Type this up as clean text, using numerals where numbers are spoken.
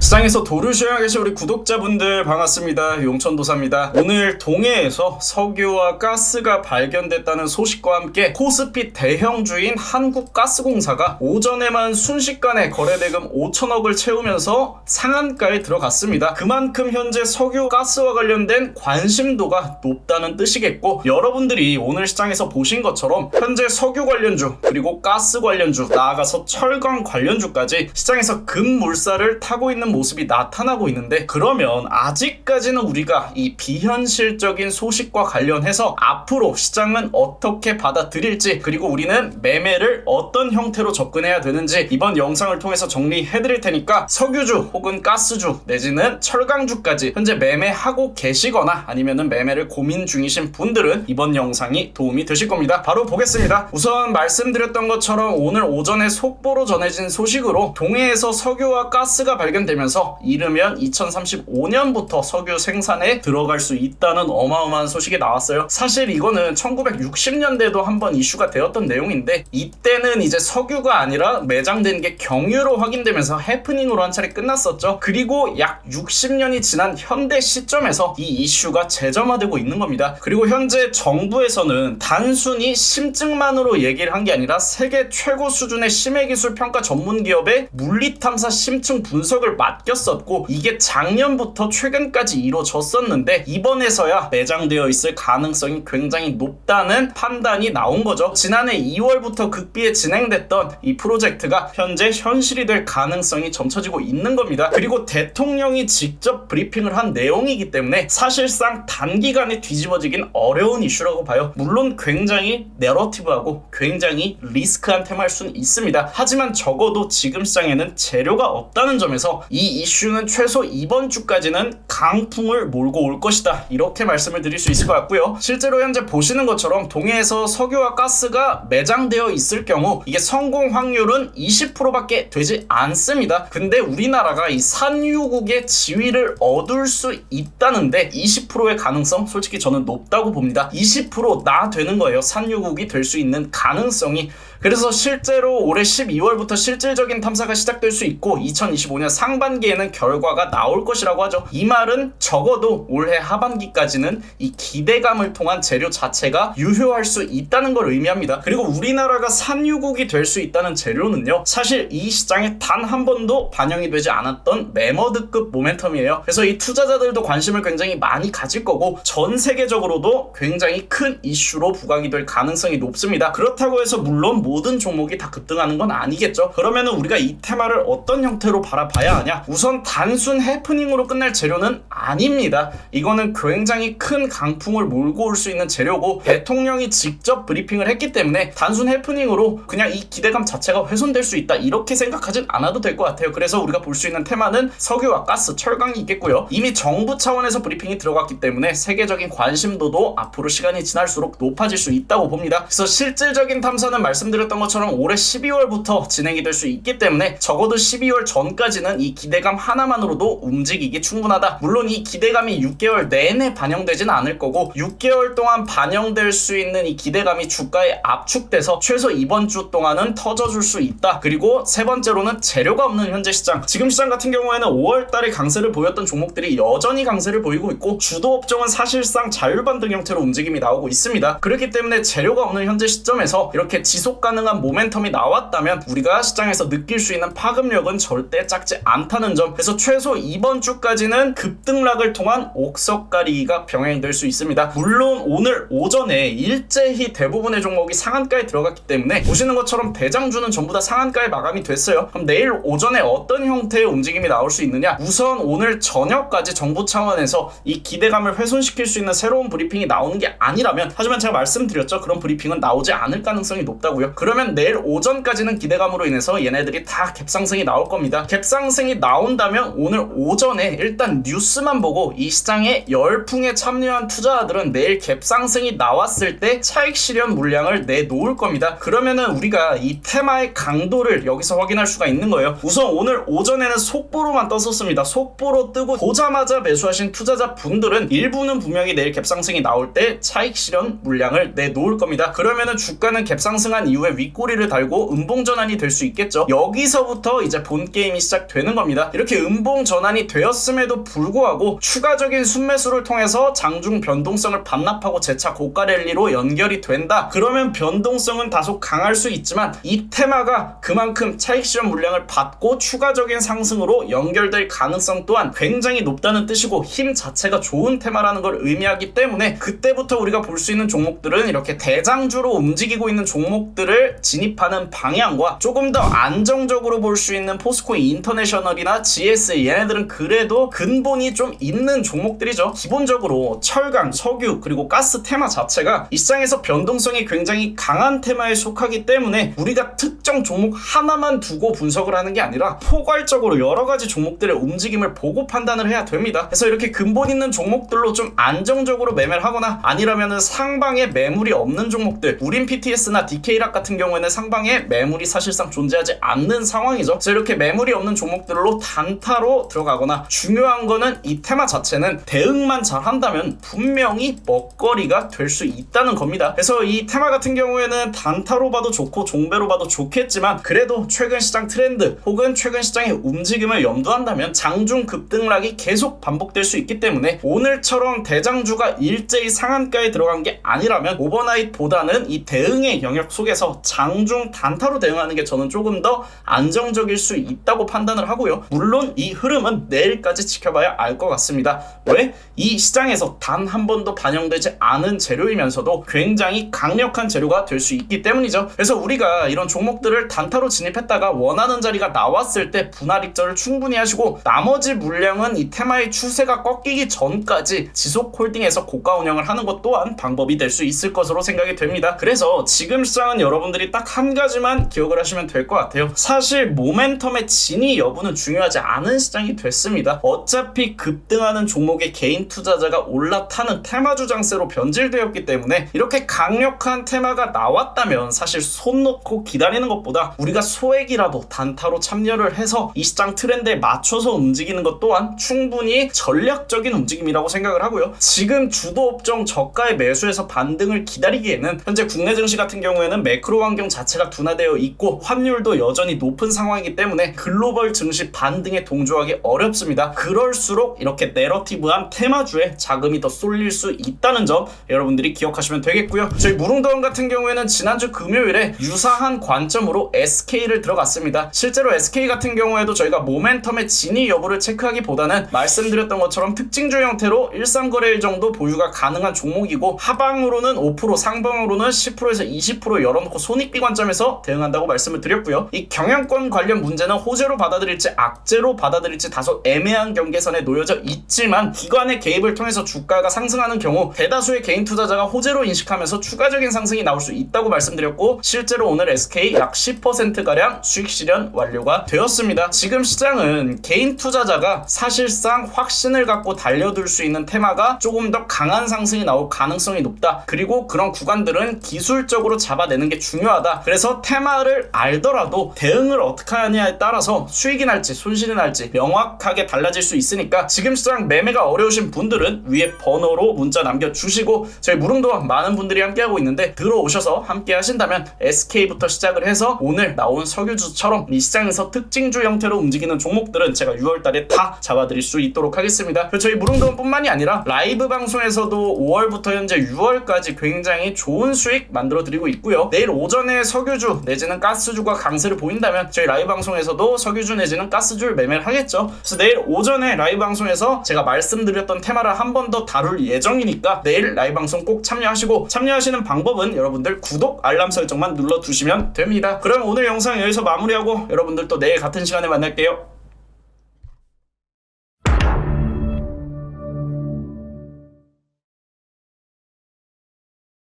시장에서 도를 쉬어야 계신 우리 구독자분들 반갑습니다. 용천도사입니다. 오늘 동해에서 석유와 가스가 발견됐다는 소식과 함께 코스피 대형주인 한국가스공사가 오전에만 순식간에 거래대금 5천억을 채우면서 상한가에 들어갔습니다. 그만큼 현재 석유, 가스와 관련된 관심도가 높다는 뜻이겠고, 여러분들이 오늘 시장에서 보신 것처럼 현재 석유 관련주 그리고 가스 관련주, 나아가서 철강 관련주까지 시장에서 급물살을 타고 있는 모습이 나타나고 있는데, 그러면 아직까지는 우리가 이 비현실적인 소식과 관련해서 앞으로 시장은 어떻게 받아들일지, 그리고 우리는 매매를 어떤 형태로 접근해야 되는지 이번 영상을 통해서 정리해드릴 테니까 석유주 혹은 가스주 내지는 철강주까지 현재 매매하고 계시거나 아니면은 매매를 고민 중이신 분들은 이번 영상이 도움이 되실 겁니다. 바로 보겠습니다. 우선 말씀드렸던 것처럼 오늘 오전에 속보로 전해진 소식으로 동해에서 석유와 가스가 발견되면서 이르면 2035년부터 석유 생산에 들어갈 수 있다는 어마어마한 소식이 나왔어요. 사실 이거는 1960년대에도 한번 이슈가 되었던 내용인데, 이때는 이제 석유가 아니라 매장된 게 경유로 확인되면서 해프닝으로 한 차례 끝났었죠. 그리고 약 60년이 지난 현대 시점에서 이 이슈가 재점화되고 있는 겁니다. 그리고 현재 정부에서는 단순히 심증만으로 얘기를 한 게 아니라 세계 최고 수준의 심해기술 평가 전문 기업의 물리탐사 심층 분석을 맡겼었고, 이게 작년부터 최근까지 이루어졌었는데 이번에서야 매장되어 있을 가능성이 굉장히 높다는 판단이 나온 거죠. 지난해 2월부터 극비에 진행됐던 이 프로젝트가 현재 현실이 될 가능성이 점쳐지고 있는 겁니다. 그리고 대통령이 직접 브리핑을 한 내용이기 때문에 사실상 단기간에 뒤집어지긴 어려운 이슈라고 봐요. 물론 굉장히 내러티브하고 굉장히 리스크한 테마일 수는 있습니다. 하지만 적어도 지금 시장에는 재료가 없다는 점에서 이 이슈는 최소 이번 주까지는 강풍을 몰고 올 것이다, 이렇게 말씀을 드릴 수 있을 것 같고요. 실제로 현재 보시는 것처럼 동해에서 석유와 가스가 매장되어 있을 경우 이게 성공 확률은 20%밖에 되지 않습니다. 근데 우리나라가 이 산유국의 지위를 얻을 수 있다는데 20%의 가능성, 솔직히 저는 높다고 봅니다. 20%나 되는 거예요, 산유국이 될 수 있는 가능성이. 그래서 실제로 올해 12월부터 실질적인 탐사가 시작될 수 있고 2025년 상반기에는 결과가 나올 것이라고 하죠. 이 말은 적어도 올해 하반기까지는 이 기대감을 통한 재료 자체가 유효할 수 있다는 걸 의미합니다. 그리고 우리나라가 산유국이 될 수 있다는 재료는요, 사실 이 시장에 단 한 번도 반영이 되지 않았던 매머드급 모멘텀이에요. 그래서 이 투자자들도 관심을 굉장히 많이 가질 거고 전 세계적으로도 굉장히 큰 이슈로 부각이 될 가능성이 높습니다. 그렇다고 해서 물론 모든 종목이 다 급등하는 건 아니겠죠. 그러면은 우리가 이 테마를 어떤 형태로 바라봐야 하냐? 우선 단순 해프닝으로 끝날 재료는 아닙니다. 이거는 굉장히 큰 강풍을 몰고 올 수 있는 재료고, 대통령이 직접 브리핑을 했기 때문에 단순 해프닝으로 그냥 이 기대감 자체가 훼손될 수 있다, 이렇게 생각하진 않아도 될 것 같아요. 그래서 우리가 볼 수 있는 테마는 석유와 가스, 철강이 있겠고요. 이미 정부 차원에서 브리핑이 들어갔기 때문에 세계적인 관심도도 앞으로 시간이 지날수록 높아질 수 있다고 봅니다. 그래서 실질적인 탐사는 말씀드렸던 것처럼 올해 12월부터 진행이 될 수 있기 때문에 적어도 12월 전까지는 이 기대감 하나만으로도 움직이기 충분하다. 물론 이 기대감이 6개월 내내 반영되지는 않을 거고 6개월 동안 반영될 수 있는 이 기대감이 주가에 압축돼서 최소 이번 주 동안은 터져줄 수 있다. 그리고 세 번째로는 재료가 없는 현재 시장. 지금 시장 같은 경우에는 5월달에 강세를 보였던 종목들이 여전히 강세를 보이고 있고, 주도 업종은 사실상 자율반등 형태로 움직임이 나오고 있습니다. 그렇기 때문에 재료가 없는 현재 시점에서 이렇게 지속 가능한 모멘텀이 나왔다면 우리가 시장에서 느낄 수 있는 파급력은 절대 작지 않다는 점. 그래서 최소 이번 주까지는 급등락을 통한 옥석가리기가 병행될 수 있습니다. 물론 오늘 오전에 일제히 대부분의 종목이 상한가에 들어갔기 때문에 보시는 것처럼 대장주는 전부 다 상한가에 마감이 됐어요. 그럼 내일 오전에 어떤 형태의 움직임이 나올 수 있느냐? 우선 오늘 저녁까지 정부 차원에서 이 기대감을 훼손시킬 수 있는 새로운 브리핑이 나오는 게 아니라면, 하지만 제가 말씀드렸죠, 그런 브리핑은 나오지 않을 가능성이 높다고요. 그러면 내일 오전까지는 기대감으로 인해서 얘네들이 다 갭상승이 나올 겁니다. 갭상승이 나온다면 오늘 오전에 일단 뉴스만 보고 이 시장에 열풍에 참여한 투자자들은 내일 갭상승이 나왔을 때 차익 실현 물량을 내놓을 겁니다. 그러면은 우리가 이 테마의 강도를 여기서 확인할 수가 있는 거예요. 우선 오늘 오전에는 속보로만 떴었습니다. 속보로 뜨고 보자마자 매수하신 투자자 분들은 일부는 분명히 내일 갭상승이 나올 때 차익 실현 물량을 내놓을 겁니다. 그러면은 주가는 갭상승한 이후에 이후에 윗꼬리를 달고 음봉 전환이 될 수 있겠죠. 여기서부터 이제 본 게임이 시작되는 겁니다. 이렇게 음봉 전환이 되었음에도 불구하고 추가적인 순매수를 통해서 장중 변동성을 반납하고 재차 고가 랠리로 연결이 된다. 그러면 변동성은 다소 강할 수 있지만 이 테마가 그만큼 차익 실현 물량을 받고 추가적인 상승으로 연결될 가능성 또한 굉장히 높다는 뜻이고 힘 자체가 좋은 테마라는 걸 의미하기 때문에 그때부터 우리가 볼 수 있는 종목들은 이렇게 대장주로 움직이고 있는 종목들을 진입하는 방향과 조금 더 안정적으로 볼 수 있는 포스코 인터내셔널이나 GS 얘네들은 그래도 근본이 좀 있는 종목들이죠. 기본적으로 철강, 석유 그리고 가스 테마 자체가 이 시장에서 변동성이 굉장히 강한 테마에 속하기 때문에 우리가 특정 종목 하나만 두고 분석을 하는 게 아니라 포괄적으로 여러 가지 종목들의 움직임을 보고 판단을 해야 됩니다. 그래서 이렇게 근본 있는 종목들로 좀 안정적으로 매매를 하거나 아니라면은 상방에 매물이 없는 종목들, 우린 PTS나 DK락 같은 경우에는 상방에 매물이 사실상 존재하지 않는 상황이죠. 그래서 이렇게 매물이 없는 종목들로 단타로 들어가거나 중요한 거는 이 테마 자체는 대응만 잘 한다면 분명히 먹거리가 될 수 있다는 겁니다. 그래서 이 테마 같은 경우에는 단타로 봐도 좋고 종배로 봐도 좋겠지만 그래도 최근 시장 트렌드 혹은 최근 시장의 움직임을 염두한다면 장중 급등락이 계속 반복될 수 있기 때문에 오늘처럼 대장주가 일제히 상한가에 들어간 게 아니라면 오버나잇보다는 이 대응의 영역 속에서 장중 단타로 대응하는 게 저는 조금 더 안정적일 수 있다고 판단을 하고요. 물론 이 흐름은 내일까지 지켜봐야 알 것 같습니다. 왜? 이 시장에서 단 한 번도 반영되지 않은 재료이면서도 굉장히 강력한 재료가 될 수 있기 때문이죠. 그래서 우리가 이런 종목들을 단타로 진입했다가 원하는 자리가 나왔을 때 분할 익절을 충분히 하시고 나머지 물량은 이 테마의 추세가 꺾이기 전까지 지속 홀딩해서 고가 운영을 하는 것 또한 방법이 될 수 있을 것으로 생각이 됩니다. 그래서 지금 시장은 여러분들이 딱 한 가지만 기억을 하시면 될 것 같아요. 사실 모멘텀의 진위 여부는 중요하지 않은 시장이 됐습니다. 어차피 급등하는 종목의 개인 투자자가 올라타는 테마주 장세로 변질되었기 때문에 이렇게 강력한 테마가 나왔다면 사실 손 놓고 기다리는 것보다 우리가 소액이라도 단타로 참여를 해서 이 시장 트렌드에 맞춰서 움직이는 것 또한 충분히 전략적인 움직임이라고 생각을 하고요. 지금 주도 업종 저가의 매수에서 반등을 기다리기에는 현재 국내 증시 같은 경우에는 매크로 환경 자체가 둔화되어 있고 환율도 여전히 높은 상황이기 때문에 글로벌 증시 반등에 동조하기 어렵습니다. 그럴수록 이렇게 내러티브한 테마주에 자금이 더 쏠릴 수 있다는 점 여러분들이 기억하시면 되겠고요. 저희 무릉도원 같은 경우에는 지난주 금요일에 유사한 관점으로 SK를 들어갔습니다. 실제로 SK 같은 경우에도 저희가 모멘텀의 진위 여부를 체크하기보다는 말씀드렸던 것처럼 특징주 형태로 일상거래일 정도 보유가 가능한 종목이고 하방으로는 5% 상방으로는 10%에서 20% 열어놓고 손익비 관점에서 대응한다고 말씀을 드렸고요. 이 경영권 관련 문제는 호재로 받아들일지 악재로 받아들일지 다소 애매한 경계선에 놓여져 있지만 기관의 개입을 통해서 주가가 상승하는 경우 대다수의 개인 투자자가 호재로 인식하면서 추가적인 상승이 나올 수 있다고 말씀드렸고 실제로 오늘 SK 약 10%가량 수익 실현 완료가 되었습니다. 지금 시장은 개인 투자자가 사실상 확신을 갖고 달려들 수 있는 테마가 조금 더 강한 상승이 나올 가능성이 높다. 그리고 그런 구간들은 기술적으로 잡아내는 게 중요하다. 그래서 테마를 알더라도 대응을 어떻게 하냐에 따라서 수익이 날지 손실이 날지 명확하게 달라질 수 있으니까 지금 시장 매매가 어려우신 분들은 위에 번호로 문자 남겨주시고 저희 무릉도원 많은 분들이 함께하고 있는데 들어오셔서 함께 하신다면 SK부터 시작을 해서 오늘 나온 석유주처럼 이 시장에서 특징주 형태로 움직이는 종목들은 제가 6월달에 다 잡아드릴 수 있도록 하겠습니다. 그리고 저희 무릉도원 뿐만이 아니라 라이브 방송에서도 5월부터 현재 6월까지 굉장히 좋은 수익 만들어 드리고 있고요. 내일 오전에 석유주 내지는 가스주가 강세를 보인다면 저희 라이브 방송에서도 석유주 내지는 가스주를 매매를 하겠죠. 그래서 내일 오전에 라이브 방송에서 제가 말씀드렸던 테마를 한 번 더 다룰 예정이니까 내일 라이브 방송 꼭 참여하시고 참여하시는 방법은 여러분들 구독 알람 설정만 눌러두시면 됩니다. 그럼 오늘 영상 여기서 마무리하고 여러분들 또 내일 같은 시간에 만날게요.